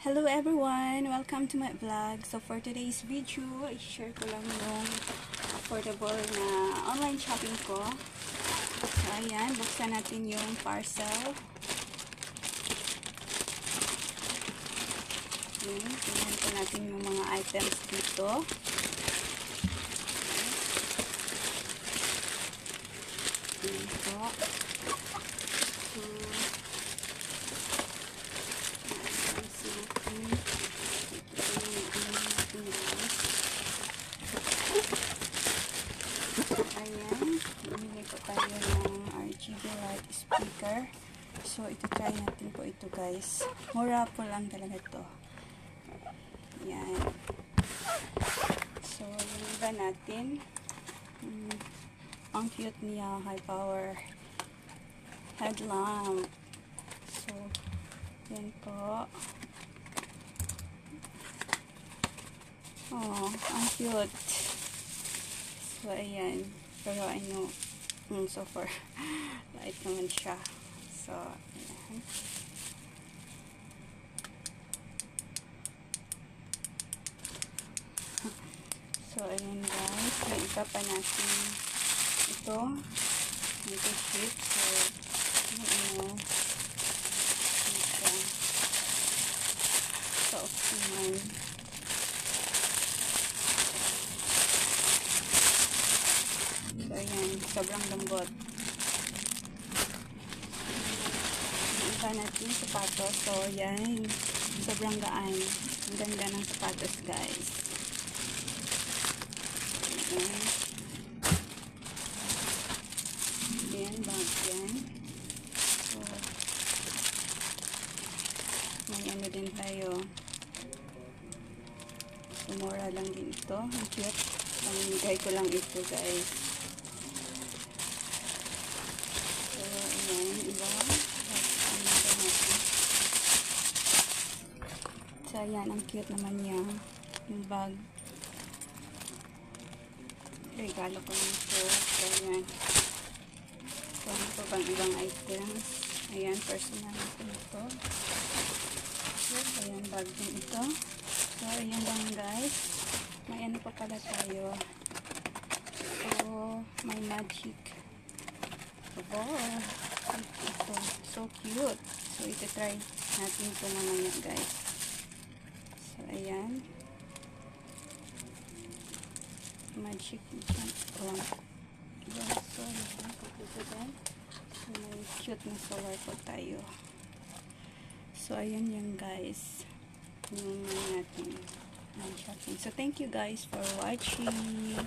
Hello everyone! Welcome to my vlog. So for today's video, i-share ko lang yung affordable na online shopping ko. So ayan, buksan natin yung parcel. Ayan, tingnan ko natin yung mga items dito. Ayan po. Ayan, bumili po tayo ng RGB light speaker. So, ito try natin po ito guys. Mura po lang talaga to. Ayan. So, yung iba natin. Ang cute niya, high power headlamp. So, yan po. Oh, ang cute. So, ayan. Pero ano, so far, light naman siya. So, ayan. So, ayan guys. May iba pa natin ito. Ito sheet. So, ano, ito. So, optimal. So, ayan. Sobrang lambot. Iba natin sapatos. So, ayan. Sobrang gaan. Ang ganda ng sapatos, guys. Ayan. Ayan, bag yan. So, may ano din tayo. Mura lang din ito. Ang cute. Pamigay ko lang ito, guys. So, ayan, iba. So, ayan, ang cute naman niya. Yung bag. Regalo ko nito. So, ayan. So, ano pa bang ibang items? Ayan, personal natin ito. So, ayan, bag din ito. So, ayan lang guys. May ano pa pala tayo. So, may magic ball. Ito. So cute. So, ito try natin ito mamaya guys. So, ayan. Magic ball. So, ayan. So, may cute na solar po tayo. So, ayan yan guys. Yung natin shopping. So, thank you guys for watching.